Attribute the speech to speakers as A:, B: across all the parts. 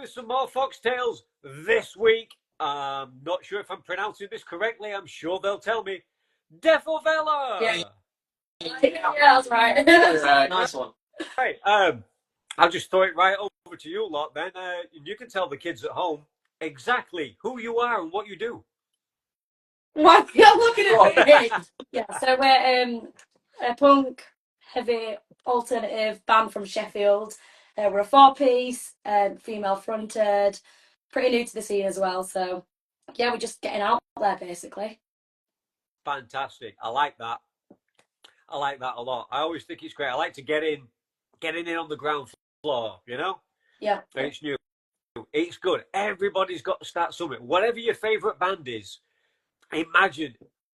A: with some more Foxx Tales this week. I'm not sure if I'm pronouncing this correctly. I'm sure they'll tell me. Defovella!
B: Yeah, yeah, that's right.
C: Right, nice one.
A: Right. I'll just throw it right over to you lot then. You can tell the kids at home exactly who you are and what you do.
B: Why are you looking at me? Yeah, so we're a punk, heavy, alternative band from Sheffield. We're a four-piece, female fronted, pretty new to the scene as well. So, yeah, we're just getting out there basically.
A: Fantastic. I like that. I like that a lot. I always think it's great. I like to getting in on the ground floor, you know?
B: Yeah.
A: It's new. It's good. Everybody's got to start something. Whatever your favourite band is, imagine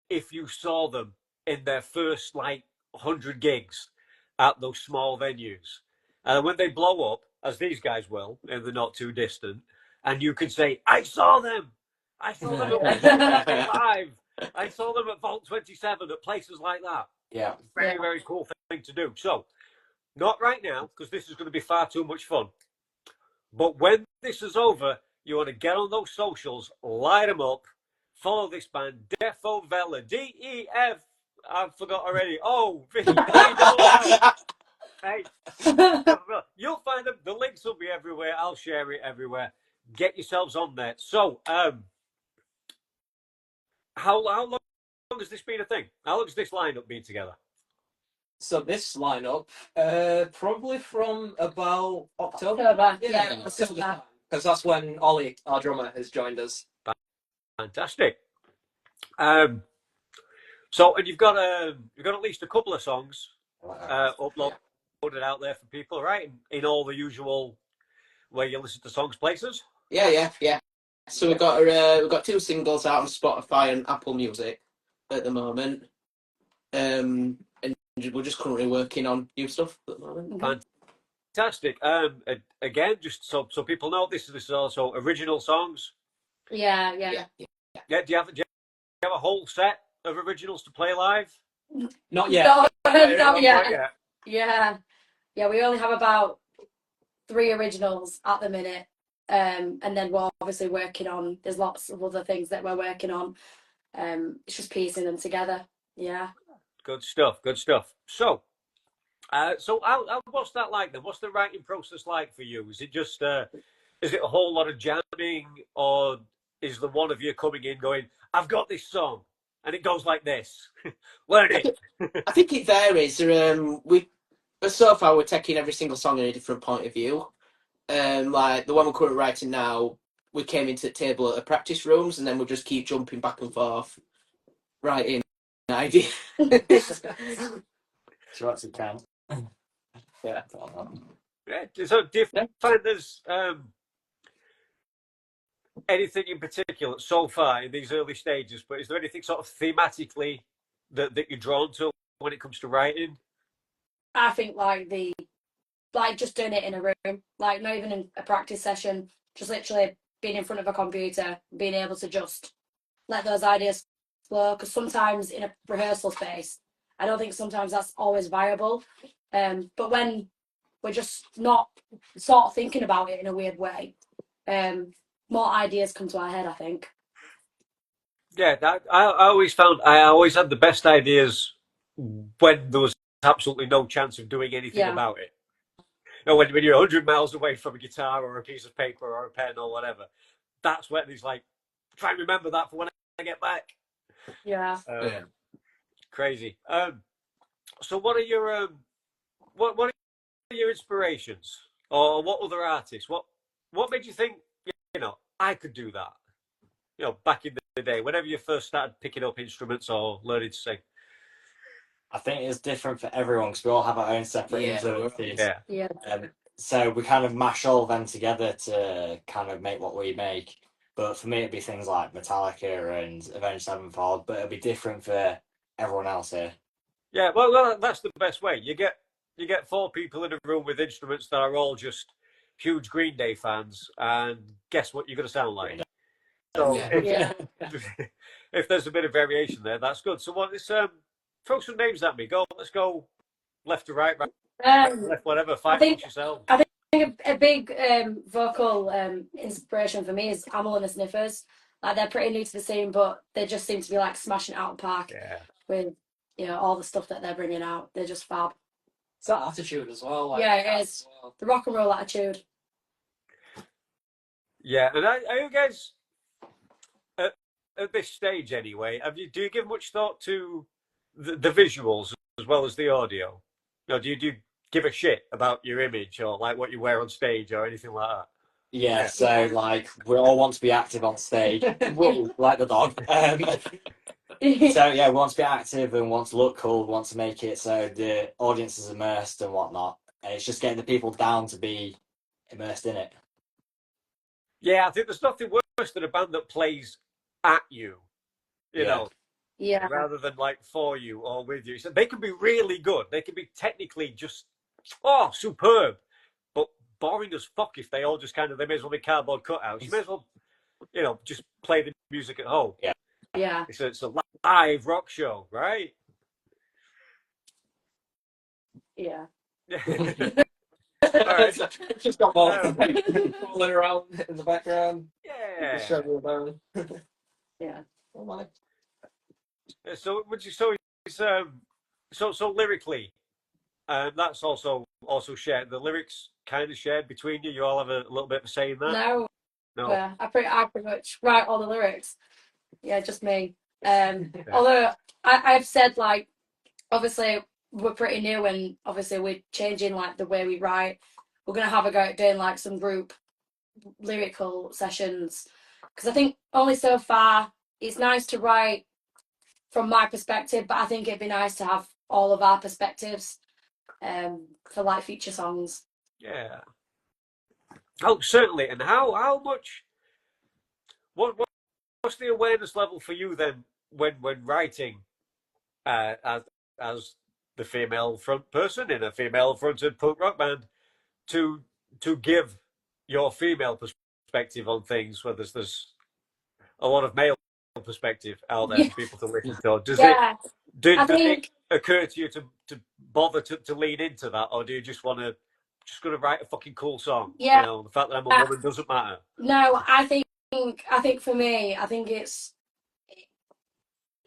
A: if you saw them in their first 100 gigs at those small venues. And when they blow up, as these guys will, and they're not too distant, and you can say, I saw them. I saw them at Live. I saw them at Vault 27, at places like that.
C: Yeah.
A: Very, very cool thing to do. So, not right now, because this is going to be far too much fun. But when this is over, you want to get on those socials, light them up, follow this band, Defovella, D-E-F, I forgot already. Oh, hey, you'll find them. The links will be everywhere. I'll share it everywhere. Get yourselves on there. So, how long has this been a thing? How long has this lineup been together?
C: So this lineup, probably from about October.
B: Yeah.
C: Because that's when Ollie, our drummer, has joined us.
A: Fantastic. So, and you've got at least a couple of songs uploaded out there for people, right? In all the usual where you listen to songs places.
D: Yeah. So we've got 2 singles out on Spotify and Apple Music at the moment, and we're just currently working on new stuff at the moment.
A: Fantastic. Again, just so people know, this is also original songs.
B: Yeah.
A: Yeah. Do you have a whole set of originals to play live?
C: Not yet.
B: Not yet. Yeah. We only have about 3 originals at the minute. And then we're obviously working on, there's lots of other things that we're working on. It's just piecing them together. Yeah.
A: Good stuff. So, what's that like then? What's the writing process like for you? Is it just, is it a whole lot of jamming, or is the one of you coming in going, I've got this song and it goes like this? Learn it.
D: I think it varies. So far we're taking every single song in a different point of view. Like the one we're currently writing now, we came into the table at the practice rooms, and then we'll just keep jumping back and forth, writing an idea.
C: So that's a count.
D: Yeah.
A: So do you find there's anything in particular so far in these early stages, but is there anything sort of thematically that you're drawn to when it comes to writing?
B: I think just doing it in a room, like not even in a practice session, just literally being in front of a computer, being able to just let those ideas flow. Because sometimes in a rehearsal space, I don't think sometimes that's always viable. But when we're just not sort of thinking about it in a weird way, more ideas come to our head, I think.
A: Yeah, I always found I always had the best ideas when there was absolutely no chance of doing anything about it. You know, when you're 100 miles away from a guitar or a piece of paper or a pen or whatever, that's when it's like, try and remember that for when I get back.
B: Yeah.
A: Crazy. So what are your what are your inspirations, or what other artists? What made you think, I could do that? Back in the day, whenever you first started picking up instruments or learning to sing.
E: I think it's different for everyone because we all have our own separate influences.
A: Yeah.
E: So we kind of mash all of them together to kind of make what we make. But for me, it'd be things like Metallica and Avenged Sevenfold, but it'll be different for everyone else here.
A: Yeah, well, that's the best way. You get 4 people in a room with instruments that are all just huge Green Day fans, and guess what you're going to sound like. So if there's a bit of variation there, that's good. So throw some names at me. Let's go left to right, left, whatever. Fight yourself.
B: I think think a big vocal inspiration for me is Amel and the Sniffers. Like they're pretty new to the scene, but they just seem to be like smashing it out of the park with all the stuff that they're bringing out. They're just fab.
C: It's that attitude as well. Like,
B: yeah, it is. Well. The rock and roll attitude.
A: Yeah, and are you guys at this stage anyway? Do you give much thought to the visuals as well as the audio? No, do you give a shit about your image or like what you wear on stage or anything like that?
E: Yeah, so like we all want to be active on stage, like the dog. So yeah, we want to be active and want to look cool, want to make it so the audience is immersed and whatnot. And it's just getting the people down to be immersed in it.
A: Yeah, I think there's nothing worse than a band that plays at you, you know, rather than like for you or with you. So they can be really good. They can be technically just superb, but boring as fuck if they all just they may as well be cardboard cutouts. You may as well, just play the music at home.
B: Yeah.
A: It's a live rock show, right?
B: Yeah.
A: All right.
C: Just got more rolling around in the background.
A: Yeah.
B: Yeah.
C: Oh my.
A: So would you so lyrically, that's also shared. The lyrics kind of shared between you. You all have a little bit of a say in that.
B: No. Yeah, I pretty much write all the lyrics. Yeah, just me. Although I've said like, obviously we're pretty new and obviously we're changing like the way we write. We're gonna have a go at doing like some group lyrical sessions because I think only so far it's nice to write from my perspective, but I think it'd be nice to have all of our perspectives for like future songs.
A: Yeah. Oh, certainly. And how much? What's the awareness level for you then when writing as the female front person in a female fronted punk rock band to give your female perspective on things where there's a lot of male perspective out there for people to listen to? Does it occur to you to bother to lean into that, or do you just want to write a fucking cool song?
B: Yeah.
A: The fact that I'm a woman doesn't matter.
B: No, I think for me, I think it's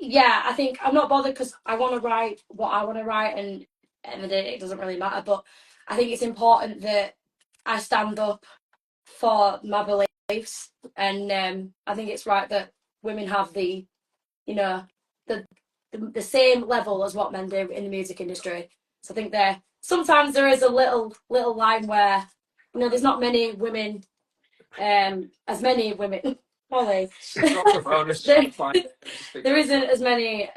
B: I think I'm not bothered because I want to write what I want to write, and it doesn't really matter. But I think it's important that I stand up for my beliefs, and I think it's right that women have the same level as what men do in the music industry. So I think sometimes there is a little line where there's not many women, as many women. Holly. There isn't as many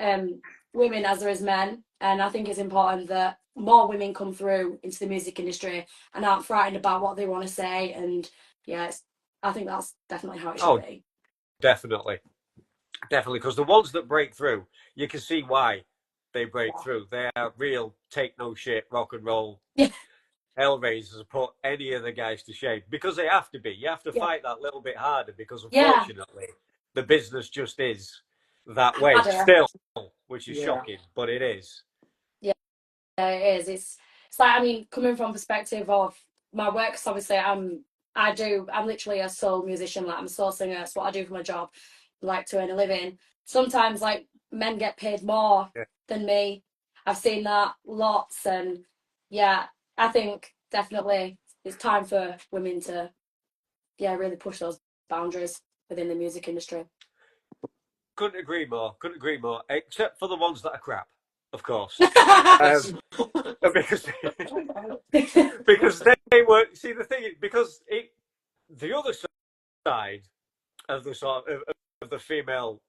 B: women as there is men, and I think it's important that more women come through into the music industry and aren't frightened about what they want to say. And I think that's definitely how it should be.
A: Definitely, because the ones that break through, you can see why they break through. They are real take no shit rock and roll. Hellraisers put any of the guys to shame because they have to be. You have to fight that little bit harder because unfortunately the business just is that way still, which is shocking, but it is.
B: Yeah, it is. It's like, coming from perspective of my work, because obviously I'm literally a soul musician, like I'm a soul singer. That's what I do for my job, like to earn a living. Sometimes like men get paid more than me. I've seen that lots, and I think definitely it's time for women to really push those boundaries within the music industry.
A: Couldn't agree more. Except for the ones that are crap, of course. because they were. See, the thing is, because the other side of the sort of the female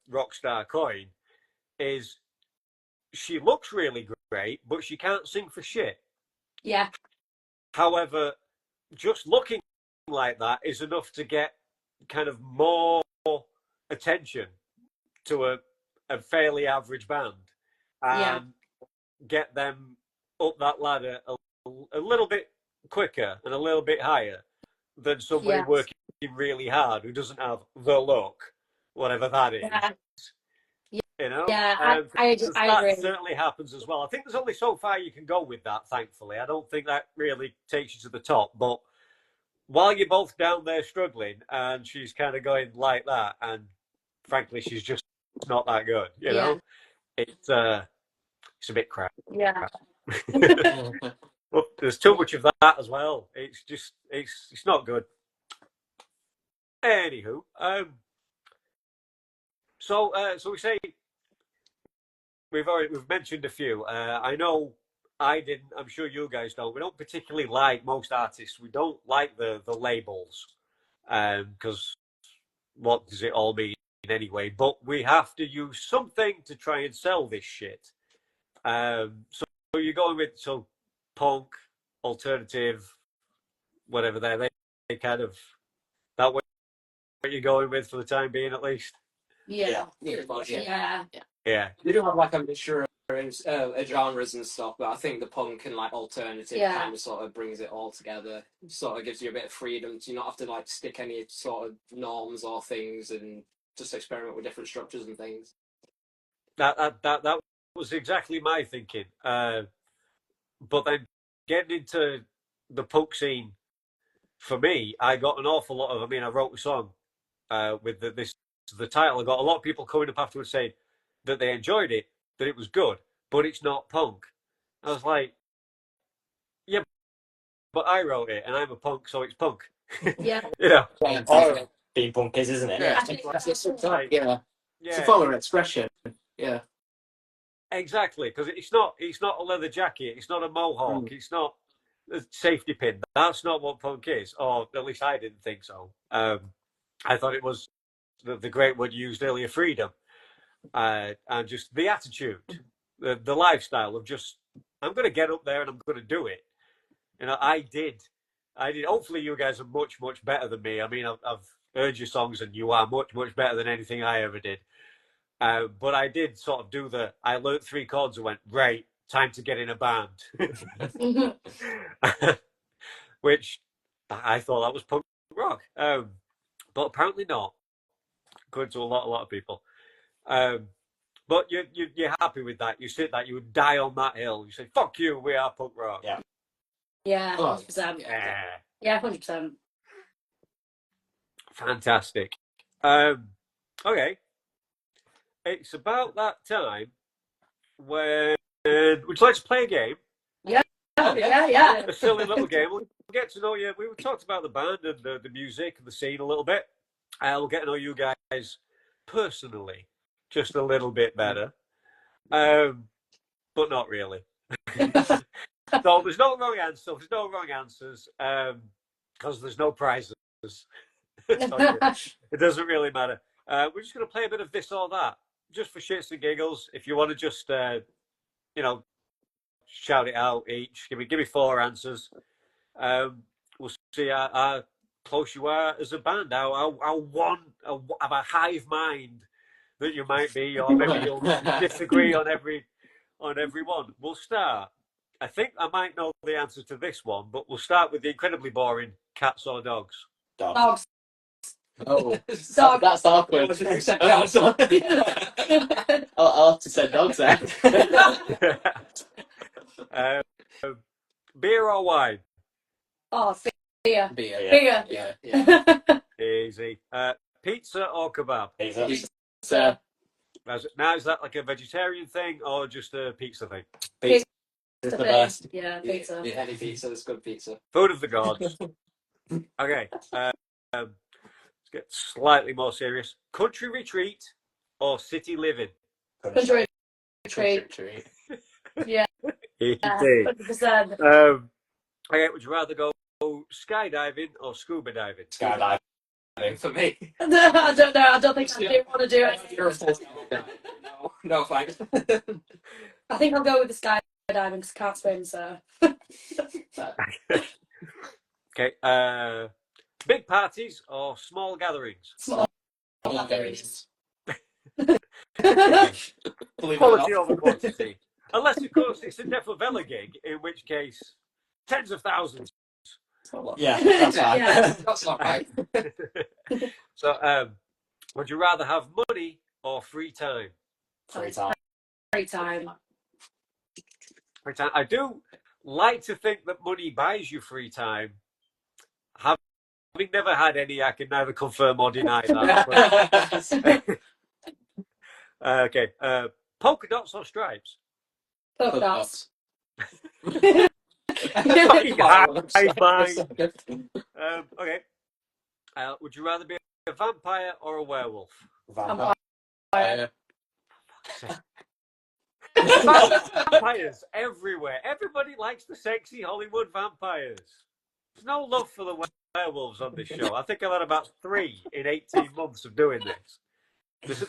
A: rock star coin is she looks really great, but she can't sing for shit.
B: Yeah.
A: However, just looking like that is enough to get kind of more attention to a fairly average band and get them up that ladder a little bit quicker and a little bit higher than somebody working really hard who doesn't have the look, whatever that is.
B: Yeah, I
A: that
B: agree.
A: certainly happens as well. I think there's only so far you can go with that, thankfully. I don't think that really takes you to the top. But while you're both down there struggling and she's kind of going like that, and frankly, she's just not that good, you know? It's a bit crap.
B: Yeah.
A: Well, there's too much of that as well. It's just, it's not good. Anywho, so we say we've mentioned a few. I know I didn't. I'm sure you guys don't. We don't particularly like most artists. We don't like the labels, because what does it all mean anyway? But we have to use something to try and sell this shit. So you're going with punk, alternative, whatever they kind of that way what you're going with for the time being, at least.
B: Yeah.
A: Yeah.
C: They do have like a mixture of genres and stuff, but I think the punk and like alternative kind of sort of brings it all together. Sort of gives you a bit of freedom to not have to like stick any sort of norms or things and just experiment with different structures and things.
A: That was exactly my thinking. But then getting into the punk scene, for me, I got an awful lot of. I mean, I wrote a song with the title. I got a lot of people coming up afterwards saying that they enjoyed it, that it was good, but it's not punk. I was like, yeah, but I wrote it and I'm a punk, so it's punk.
B: Yeah.
A: You know.
E: Or being punk is, isn't it?
D: Yeah, it's a form of expression. Yeah.
A: Exactly, because it's not a leather jacket, it's not a mohawk, it's not a safety pin. That's not what punk is, or at least I didn't think so. I thought it was the great word used earlier, freedom, and just the attitude, the lifestyle of just I'm going to get up there and I'm going to do it. And I did. Hopefully, you guys are much better than me. I mean, I've heard your songs, and you are much better than anything I ever did. But I did sort of do I learnt 3 chords and went, right, time to get in a band. Which I thought that was punk rock. But apparently not, according to a lot of people. But you're happy with that. You said that you would die on that hill. You say, fuck you, we are punk rock.
E: Yeah.
B: Yeah, 100%. Yeah, 100%.
A: Fantastic. Okay. It's about that time when would you like to play a game?
B: Yeah. A
A: silly little game. We'll get to know you. We talked about the band and the music and the scene a little bit. We'll get to know you guys personally just a little bit better. But not really. So there's no wrong answer. There's no wrong answers because there's no prizes. It doesn't really matter. We're just going to play a bit of this or that, just for shits and giggles. If you want to just, shout it out each. Give me 4 answers. We'll see how close you are as a band. How have a hive mind that you might be, or maybe you'll disagree on every one. We'll start. I think I might know the answer to this one, but we'll start with the incredibly boring cats or dogs.
B: Dogs.
D: Oh, that's awkward. I'll have to say dogs then.
A: Beer or wine?
B: Oh, beer.
D: Beer.
A: Easy. Pizza or kebab?
E: Pizza.
A: Now, is that like a vegetarian thing or just a pizza thing?
E: Pizza is the best.
B: Yeah, pizza.
C: Yeah, any pizza is good pizza.
A: Food of the gods. Okay. Let's get slightly more serious. Country retreat or city living?
B: Country retreat. Yeah. 100%.
A: Okay, would you rather go skydiving or scuba diving?
E: Skydiving.
C: For me.
B: I don't know. I don't think I do want to do it.
C: No, thanks.
B: I think I'll go with the skydiving because I can't swim, so.
A: Okay. Big parties or small gatherings?
B: Small gatherings.
A: Quality over quantity. Unless, of course, it's a Defovella gig, in which case, tens of thousands.
E: Yeah, that's fine.
B: Yeah.
C: That's not right.
A: So, would you rather have money or free time?
E: Free time.
B: Free time.
A: Free time. I do like to think that money buys you free time. Having never had any, I can neither confirm or deny that. Okay. Polka dots or stripes?
B: Polka dots.
A: High mind. Okay. Would you rather be a vampire or a werewolf?
B: Vampire.
A: Vampires everywhere. Everybody likes the sexy Hollywood vampires. There's no love for the werewolves on this show. I think I've had about 3 in 18 months of doing this. There's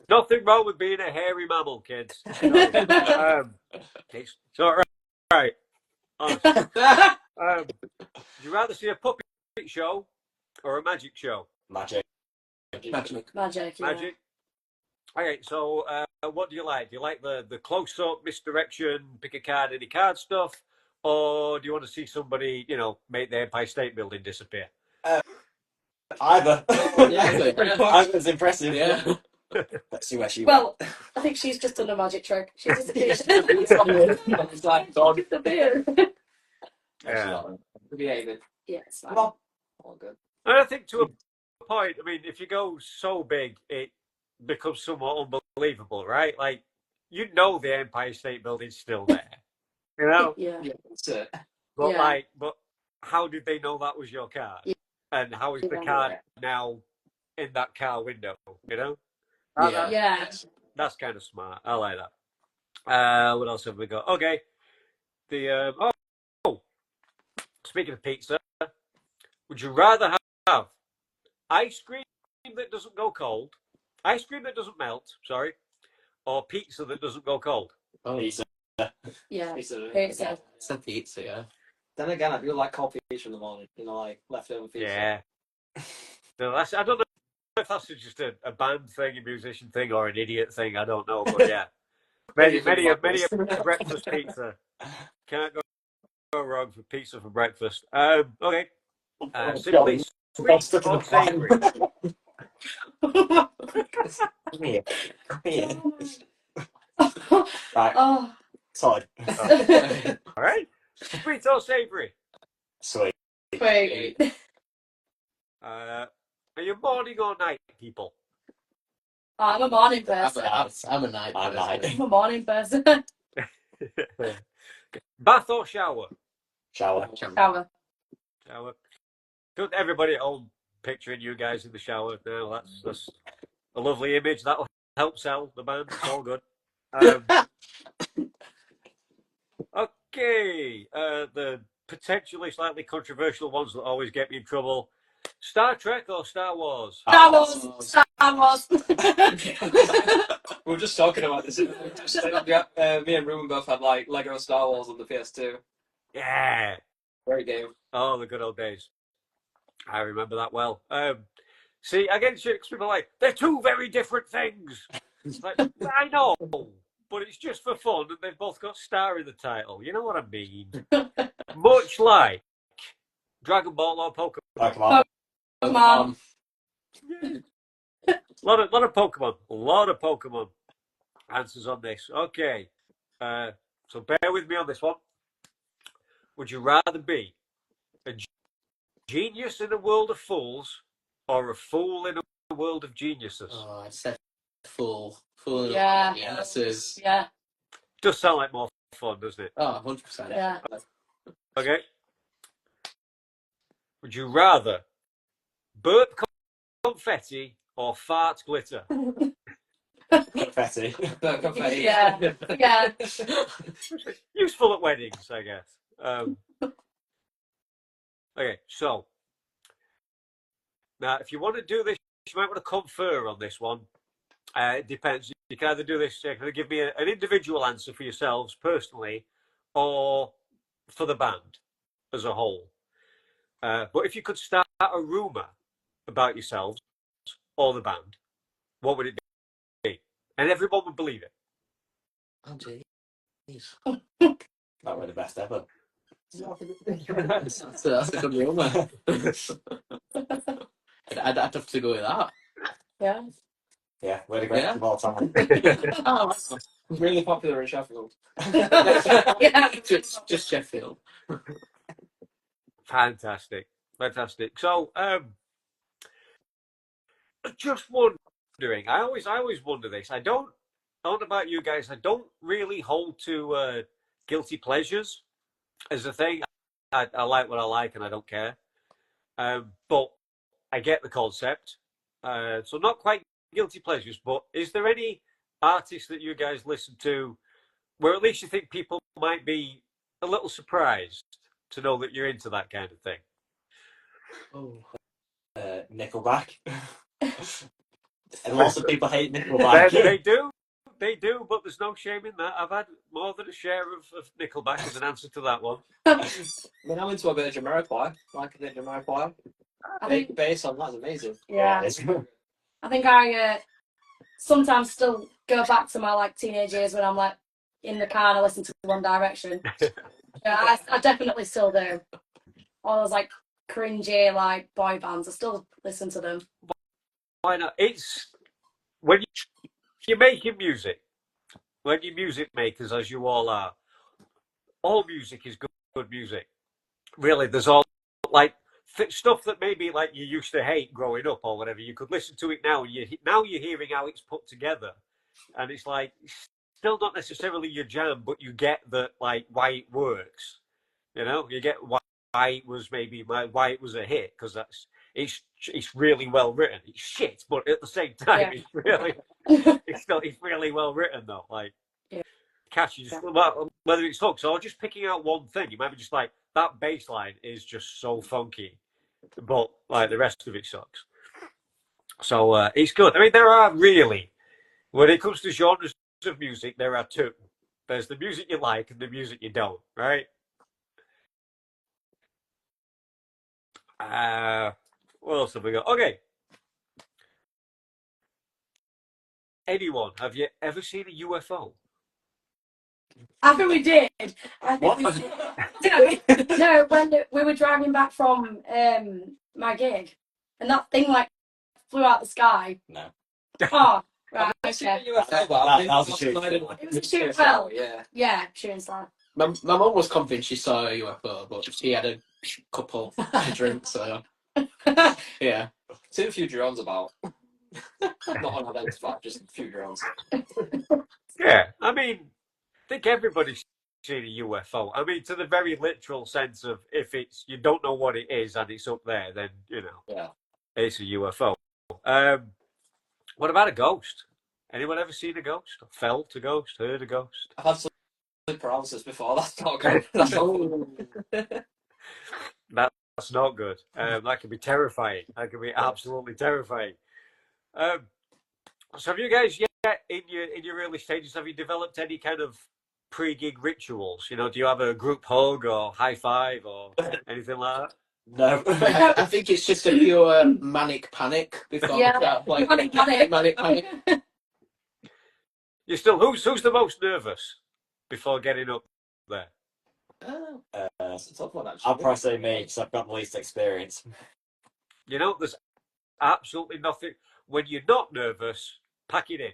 A: nothing wrong with being a hairy mammal, kids. It's all right. Honestly. Would you rather see a puppet show or a magic show?
E: Magic.
B: Magic.
A: Okay, so what do you like? Do you like the close-up, misdirection, pick a card, any card stuff? Or do you want to see somebody, make the Empire State Building disappear?
E: Either.
D: Yeah,
E: Either's impressive.
D: Yeah.
E: Let's see where she
B: Well, I think she's just done a magic trick. She's disappeared.
C: It's like dog.
B: Disappeared.
A: Yeah.
B: Yeah, it's fine.
C: All good.
A: And I think to a point, I mean, if you go so big, it becomes somewhat unbelievable, right? Like, the Empire State Building's still there,
B: Yeah.
C: That's it.
A: But
B: Yeah.
A: but how did they know that was your card?
B: Yeah.
A: And how is the card now in that car window?
B: Yeah.
A: That's kind of smart. I like that. What else have we got? Okay. Speaking of pizza, would you rather have ice cream that doesn't go cold, ice cream that doesn't melt, or pizza that doesn't go cold?
E: Pizza.
B: Yeah.
C: Pizza.
D: It's a pizza, yeah.
C: Then again, I do like cold pizza in the morning. Like leftover pizza.
A: Yeah. No, I don't know if that's just a band thing, a musician thing, or an idiot thing. I don't know, but yeah. many a breakfast pizza. Can't go wrong for pizza for breakfast. Okay. Simply sweet or savoury?
E: Come here. Right.
B: Oh.
E: Solid.
A: All right. Sweet or savoury?
E: Sweet.
B: Wait.
A: Are you morning or night people?
B: I'm a morning person.
D: I'm a night person.
B: I'm a morning person.
A: Bath or shower?
E: Shower.
B: Shower.
A: Good. Everybody at home picturing you guys in the shower now. That's a lovely image. That'll help sell the band. It's all good. Okay. The potentially slightly controversial ones that always get me in trouble. Star Trek or Star Wars?
B: Star Wars.
C: We were just talking about this. Me and Ruben both had like Lego Star Wars on the PS2.
A: Yeah.
C: Great game.
A: Oh, the good old days. I remember that well. See, again, people are like, they're two very different things. It's like, I know, but it's just for fun, and they've both got Star in the title. You know what I mean? Much like Dragon Ball or Pokemon.
B: Pokemon.
A: A lot of Pokemon. A lot of Pokemon answers on this. Okay. So bear with me on this one. Would you rather be a genius in a world of fools or a fool in a world of geniuses?
D: Oh, I'd say fool. Fool.
B: Yeah.
D: Geniuses.
B: Yeah.
A: Does sound like more fun, doesn't it?
D: Oh, 100%.
B: Yeah.
A: Okay. Would you rather burp confetti or fart glitter?
E: Confetti.
C: Confetti.
B: Yeah. Yeah.
A: Useful at weddings, I guess. Okay, so now if you want to do this, you might want to confer on this one. It depends. You can either do this, you can give me an individual answer for yourselves personally, or for the band as a whole. But if you could start a rumor about yourselves or the band, what would it be? And everyone would believe it.
D: Oh, jeez.
E: That were the best ever.
D: That's a good rumour. I'd have to go with that.
B: Yeah.
E: Yeah, we're the greatest of all time.
C: Oh, really popular in Sheffield.
B: Yeah.
D: Just Sheffield.
A: Fantastic. So, just wondering. I always wonder this. I don't know about you guys. I don't really hold to guilty pleasures as a thing. I like what I like, and I don't care. But I get the concept. So not quite guilty pleasures, but is there any artists that you guys listen to where at least you think people might be a little surprised to know that you're into that kind of thing?
D: Oh.
E: Nickelback. And lots of people hate Nickelback.
A: They do, but there's no shame in that. I've had more than a share of Nickelback as an answer to that one.
C: I mean, I'm into a bit of Jamiroquai. Like a bit of Jamiroquai.
B: I think,
C: Bass on that's amazing.
B: yeah. I think I sometimes still go back to my like teenage years when I'm like in the car and I listen to One Direction. Yeah, I definitely still do. All those like cringy like boy bands, I still listen to them.
A: Why not? It's when you're making music, when you're music makers, as you all are, all music is good music. Really, there's all like stuff that maybe like you used to hate growing up or whatever. You could listen to it now, and you're hearing how it's put together, and it's like still not necessarily your jam, but you get that like why it works. You know, you get why it was why it was a hit because it's really well written. It's shit, but at the same time, it's really it's really well written though. Like catchy, whether it's hooks or just picking out one thing. You might be just like that bass line is just so funky, but like the rest of it sucks. So it's good. I mean, there are really when it comes to genres of music, there are two. There's the music you like and the music you don't, right? What else have we got? Okay. Anyone, have you ever seen a UFO?
B: I think we did. I think we did. No, when we were driving back from my gig, and that thing like flew out the sky.
E: No.
B: Oh, right.
C: I've seen a
B: Okay.
C: UFO, but
E: That was a shoot.
B: It was a shooting star.
C: Yeah.
B: Yeah, shooting star.
D: My mum was convinced she saw a UFO, but she had a couple to drink, so yeah.
C: Seen a few drones about. Not unidentified, just a few drones.
A: Yeah, I mean, I think everybody's seen a UFO. I mean, to the very literal sense of if it's you don't know what it is and it's up there, then you know,
C: Yeah,
A: it's a UFO. What about a ghost? Anyone ever seen a ghost? Felt a ghost? Heard a ghost?
C: I've had sleep paralysis before. That's not good. That's not good.
A: That's not good. That can be terrifying. That can be absolutely terrifying. So have you guys yet in your early stages have you developed any kind of pre-gig rituals? You know, do you have a group hug or high five or anything like that?
E: No.
D: I think it's just a pure manic panic before we start playing. Manic panic.
A: You still who's the most nervous before getting up there?
C: That's a tough one, actually.
E: I'll probably say me because I've got the least experience.
A: You know, there's absolutely nothing when you're not nervous. Pack it in.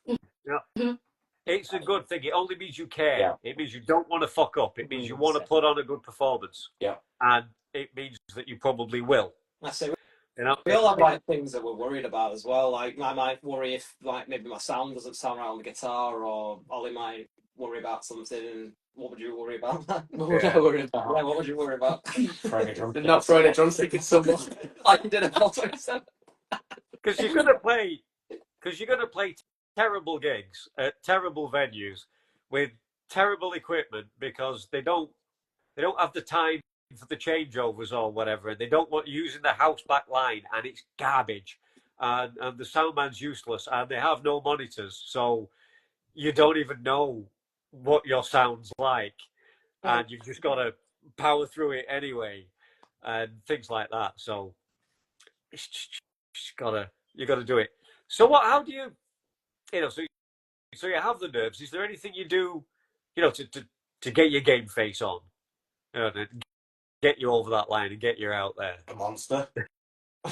A: You know, it's a good thing. It only means you care.
E: Yeah.
A: It means you don't want to fuck up. It means you want to put on a good performance.
E: Yeah.
A: And it means that you probably will.
C: I say
A: You know,
C: we all have like things that we're worried about as well. Like I might worry if like maybe my sound doesn't sound right on the guitar, or Ollie might worry about something. What would you worry about?
D: What would I worry about?
C: Yeah, what would you worry about?
E: Throwing a drum.
D: Not throwing a drumstick at someone.
C: Like you did at 27.
A: because you're gonna play terrible gigs at terrible venues with terrible equipment because they don't have the time for the changeovers or whatever, and they don't want using the house back line, and it's garbage, and the sound man's useless, and they have no monitors, so you don't even know what your sound's like, and you've just got to power through it anyway, and things like that. So it's just you gotta do it. So how do you know? So you have the nerves. Is there anything you do, you know, to get your game face on, you know, to get you over that line and get you out there?
E: A monster.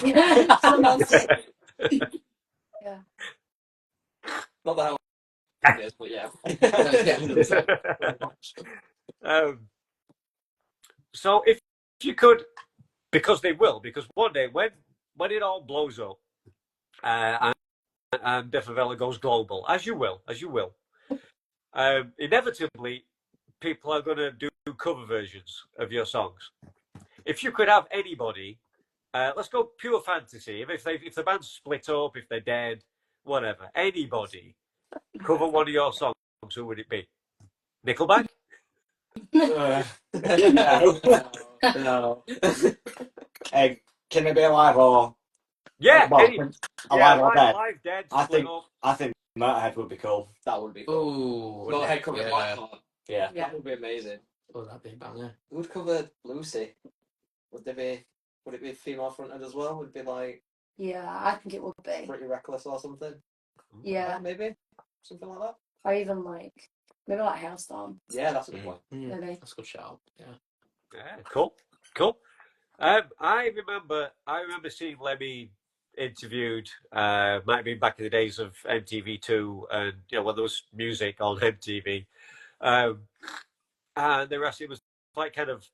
B: Yeah, it's a monster. Yeah.
C: Not the hell it is, but yeah.
A: So if you could, because they will, because one day when it all blows up, and Defovella goes global, as you will, inevitably people are going to do cover versions of your songs. If you could have anybody, let's go pure fantasy. If the band's split up, if they're dead, whatever, anybody cover one of your songs, who would it be? Nickelback?
E: No. No. Can it be alive or?
A: Yeah,
E: alive or dead?
A: Live, dead,
E: I
A: split
E: think
A: up.
E: I think Motorhead would be cool.
C: That would be cool.
D: Ooh,
C: Motorhead covered
D: yeah.
C: Blackheart.
E: Yeah.
C: That would be amazing.
D: Oh, that'd be a banger.
C: Who would cover Lucy? Would it be female fronted as well? Would it be like
B: Yeah, I think it would be.
C: Pretty Reckless or something?
B: Yeah.
C: Maybe something like that.
B: Or even like maybe like Hailstorm.
C: Yeah, that's a good one.
B: Maybe.
D: That's a good shout. Yeah.
A: Yeah, cool. I remember seeing Lemmy interviewed. Might have been back in the days of MTV2, and when there was music on MTV. And they were asking, it was like kind of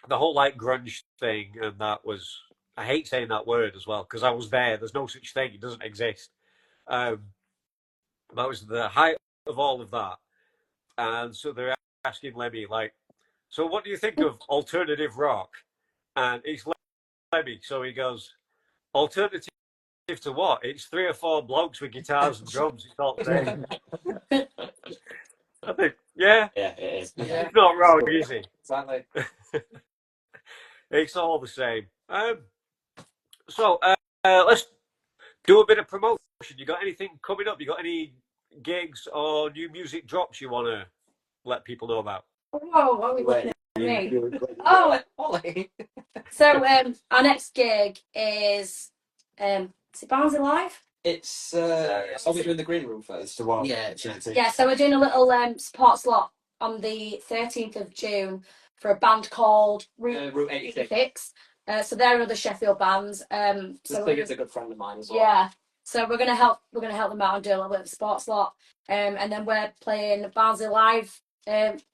A: the whole like grunge thing, and that was, I hate saying that word as well because I was there. There's no such thing; it doesn't exist. That was the height of all of that, and so they're asking Lemmy like, so what do you think of alternative rock? And it's Lemmy, so he goes, alternative to what? It's 3 or 4 blokes with guitars and drums. It's all the same. I think, yeah,
E: it is.
A: It's not wrong, is it?
C: Exactly.
A: It's all the same. So let's do a bit of promotion. You got anything coming up? You got any gigs or new music drops you want to let people know about?
B: Whoa, what are we looking at me?
C: Oh, Ollie.
B: So our next gig is it Barnsley Live?
C: It's are we doing the green room first?
E: The one.
D: Yeah.
B: Yeah, so we're doing a little support slot on the 13th of June for a band called
C: Route 86.
B: 86. So they're another Sheffield band.
C: This thing is a good friend of mine as well.
B: Yeah. So we're gonna help them out and do a little bit of sport slot. And then we're playing Barnsley Live,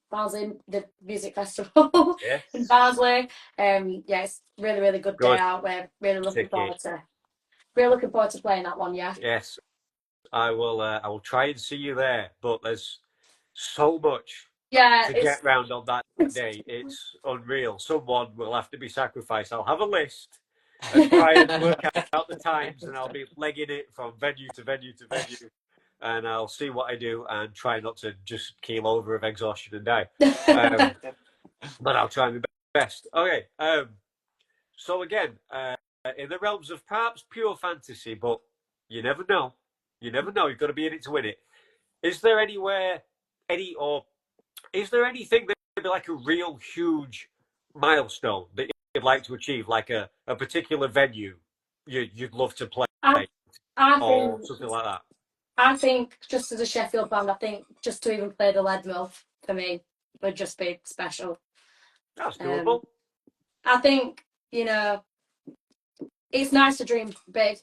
B: Barnsley the music festival in Barnsley. Yeah, it's really, really good day out. We're really looking forward to playing that one, yeah.
A: Yes. I will try and see you there, but there's so much to get round on that day. It's unreal. Someone will have to be sacrificed. I'll have a list and try and work out the times, and I'll be legging it from venue to venue to venue, and I'll see what I do and try not to just keel over of exhaustion and die. But I'll try my best. Okay. So again, in the realms of perhaps pure fantasy, but you never know. You never know. You've got to be in it to win it. Is there anything that would be like a real huge milestone that you'd like to achieve, like a particular venue you'd love to play, or something like that?
B: I think just as a Sheffield band, I think just to even play the Lead Mill for me would just be special.
A: That's doable.
B: I think, it's nice to dream big.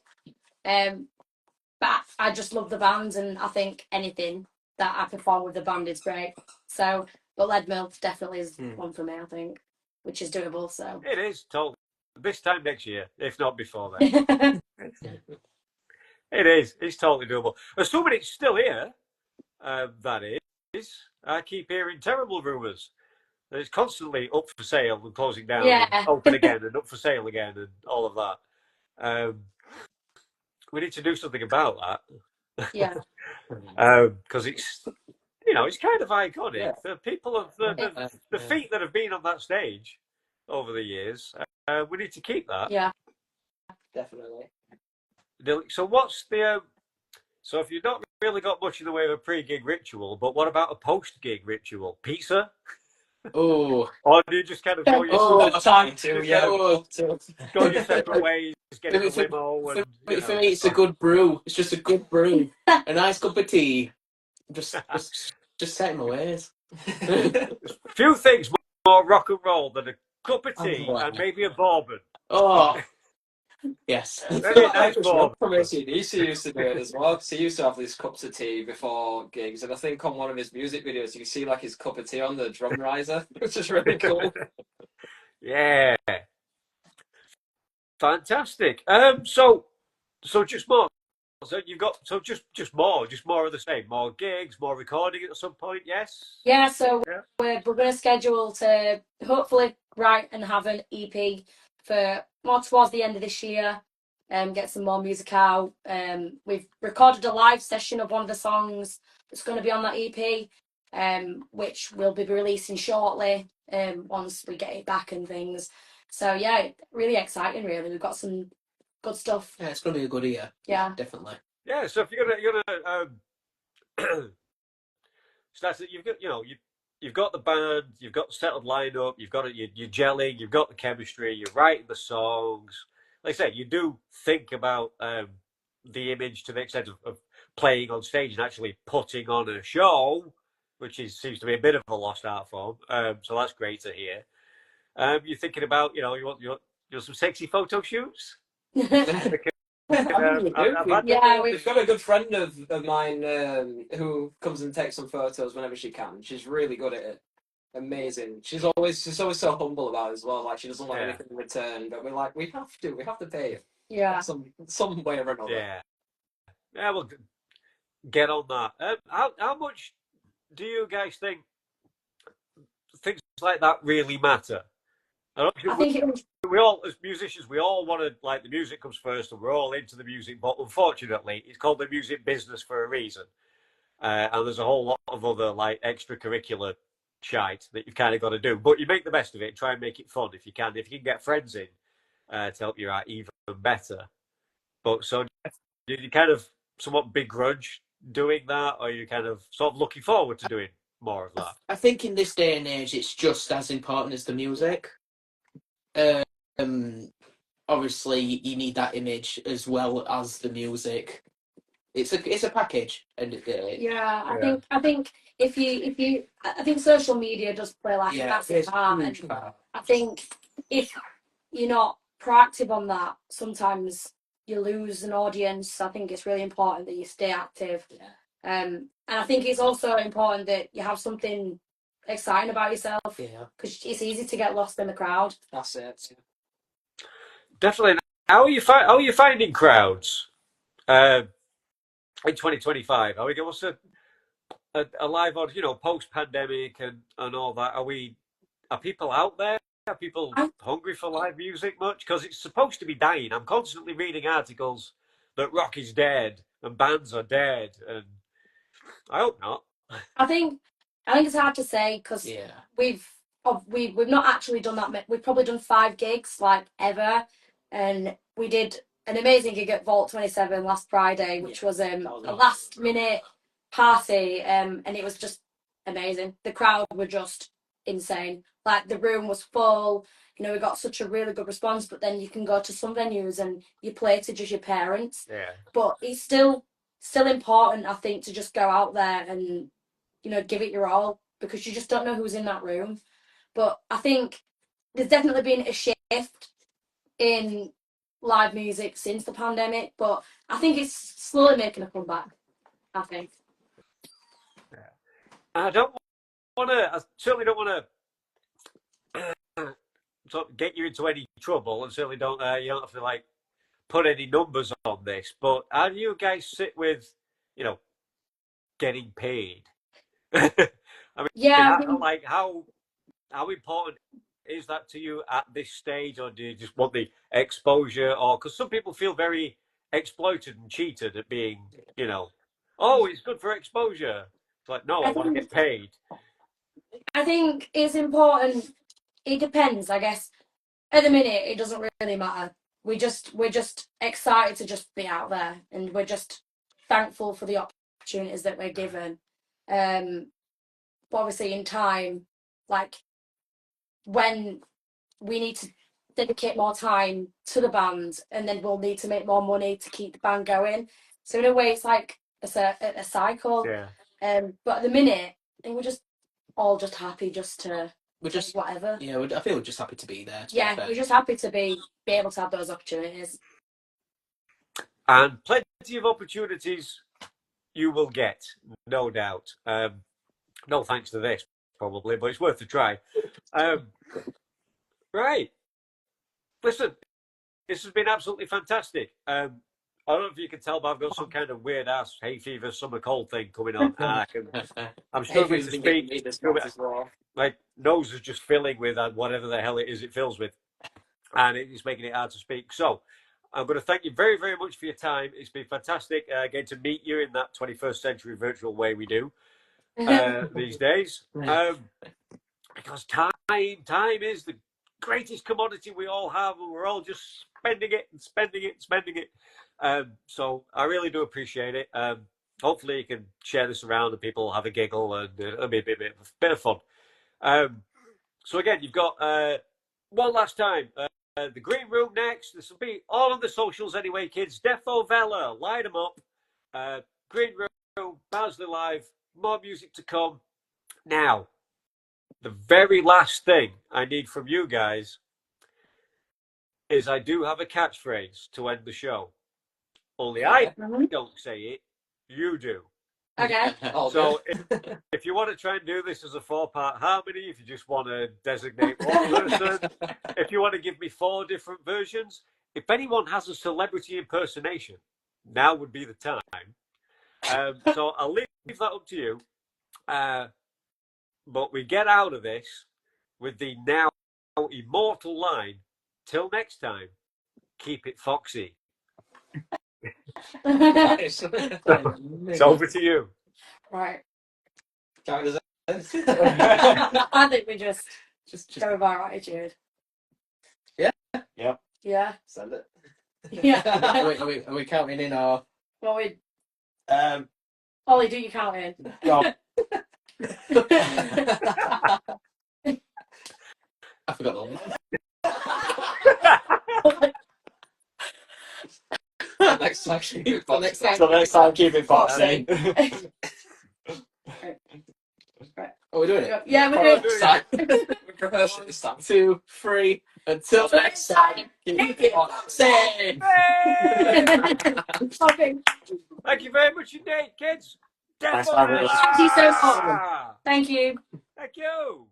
B: But I just love the band, and I think anything that I perform with the band is great. So, but Lead Mill definitely is one for me, I think, which is doable. So
A: it is totally this time next year, if not before then. It is. It's totally doable. Assuming it's still here, that is. I keep hearing terrible rumours that it's constantly up for sale and closing down, and open again and up for sale again, and all of that. We need to do something about that.
B: Yeah.
A: Because it's kind of iconic. Yeah. The people of the feet that have been on that stage over the years, we need to keep that.
B: Yeah.
C: Definitely.
A: So what's the so if you've not really got much in the way of a pre-gig ritual, but what about a post-gig ritual? Pizza?
D: Oh.
A: Or do you just kind of go your
C: time to
A: go your separate ways, get in the limo?
D: For me, it's a good brew. It's just a good brew. A nice cup of tea. Just set my ways.
A: Few things more rock and roll than a cup of tea and maybe a bourbon.
D: Oh, Yes.
A: Very nice form.
C: From AC/DC used to do it as well, because he used to have these cups of tea before gigs, and I think on one of his music videos you can see like his cup of tea on the drum riser, which is really cool.
A: Yeah. Fantastic. So just more. So you've got just more of the same, more gigs, more recording at some point. Yes.
B: Yeah, so
A: Yeah.
B: we're going to schedule to hopefully write and have an EP for more towards the end of this year. Get some more music out. We've recorded a live session of one of the songs that's going to be on that EP, which we'll be releasing shortly. Once we get it back and things. So yeah, really exciting. Really, we've got some good stuff.
D: Yeah, it's going to be a good year.
B: Yeah,
D: definitely.
A: Yeah. So if you're gonna start, you've got the band, you've got the settled lineup, you've got it, you're gelling, you've got the chemistry, you're writing the songs. Like I say, you do think about the image to the extent of playing on stage and actually putting on a show, which seems to be a bit of a lost art form. So that's great to hear. You're thinking about, you want some sexy photo shoots.
B: Yeah,
C: we've got a good friend of mine who comes and takes some photos whenever she can. She's really good at it. Amazing. She's always so humble about it as well. Like she doesn't want anything in return, but we're like, we have to pay it.
B: Yeah.
C: Some way or another.
A: Yeah. Yeah, well, get on that. How much do you guys think things like that really matter?
B: I think
A: we all, as musicians, we all want to, like, the music comes first and we're all into the music, but unfortunately it's called the music business for a reason, and there's a whole lot of other like extracurricular shite that you've kind of got to do, but you make the best of it, try and make it fun if you can get friends in to help you out even better. But so do you kind of somewhat begrudge doing that, or are you kind of sort of looking forward to doing more of that?
D: I think in this day and age it's just as important as the music. Obviously you need that image as well as the music. It's a package.
B: Yeah, I think if you I think social media does play like a massive part, and I think if you're not proactive on that, sometimes you lose an audience. I think it's really important that you stay active. And I think it's also important that you have something exciting about yourself.
D: Yeah.
B: Because it's easy to get lost in the crowd.
C: That's it.
A: Definitely. How are you finding crowds in 2025? What's a live audience, post pandemic and all that? Are people out there? Are people hungry for live music much? Because it's supposed to be dying. I'm constantly reading articles that rock is dead and bands are dead, and I hope not.
B: I think it's hard to say because we've not actually done that. We've probably done 5 gigs like ever, and we did an amazing gig at Vault 27 last Friday, which was a last minute party, and it was just amazing. The crowd were just insane. Like the room was full. We got such a really good response. But then you can go to some venues and you play to just your parents.
A: Yeah.
B: But it's still important, I think, to just go out there and give it your all, because you just don't know who's in that room. But I think there's definitely been a shift in live music since the pandemic, but I think it's slowly making a comeback, I think.
A: I certainly don't want to get you into any trouble, and certainly don't you don't have to like put any numbers on this, but how do you guys sit with getting paid? I mean, how important is that to you at this stage, or do you just want the exposure? Or because some people feel very exploited and cheated at being, it's good for exposure. It's like, no, I want to get paid.
B: I think it's important. It depends, I guess. At the minute, it doesn't really matter. We're just excited to just be out there, and we're just thankful for the opportunities that we're given. But obviously, in time, like when we need to dedicate more time to the band, and then we'll need to make more money to keep the band going. So in a way, it's like a cycle.
A: Yeah.
B: But at the minute, I think we're just all just happy to whatever.
D: Yeah, I feel we're just happy to be there.
B: We're just happy to be able to have those opportunities.
A: and plenty of opportunities you will get, no doubt. No thanks to this, probably, but it's worth a try. Right. Listen, this has been absolutely fantastic. I don't know if you can tell, but I've got some kind of weird ass hay fever, summer cold thing coming on. I'm struggling to speak. My nose is just filling with whatever the hell it is it fills with, and it's making it hard to speak. So I'm going to thank you very, very much for your time. It's been fantastic getting to meet you in that 21st century virtual way we do these days. Because time is the greatest commodity we all have, and we're all just spending it and spending it and spending it. So I really do appreciate it. Hopefully you can share this around and people have a giggle and it'll be a bit of fun. So again, you've got one last time. The green room next. This will be all on the socials anyway, kids. Defovella, light them up. Green room, Barnsley Live, more music to come. Now, the very last thing I need from you guys is I do have a catchphrase to end the show. Only I don't say it, you do.
B: Okay.
A: So if you want to try and do this as a 4-part harmony, if you just want to designate one person, if you want to give me 4 different versions, if anyone has a celebrity impersonation, now would be the time. So I'll leave that up to you. But we get out of this with the now immortal line, till next time, keep it foxy. It's over to you.
B: Right. I think we just go with our attitude.
D: Yeah?
E: Yep.
B: Yeah.
D: Send it.
B: Yeah.
D: Are we counting in or?
B: Well, Ollie, do you count in?
E: Go.
D: I forgot the one.
C: Next time, keep it foxy.
E: So next time, keep it foxy.
B: Right.
D: Are we doing it?
B: Yeah, we're doing it.
C: We're rehearsing this time.
D: 2, 3. Until next time, keep it foxy.
B: Okay.
A: Thank you very much indeed, kids.
E: Thanks for having us.
B: Thank you so much. Thank you.
A: Thank you.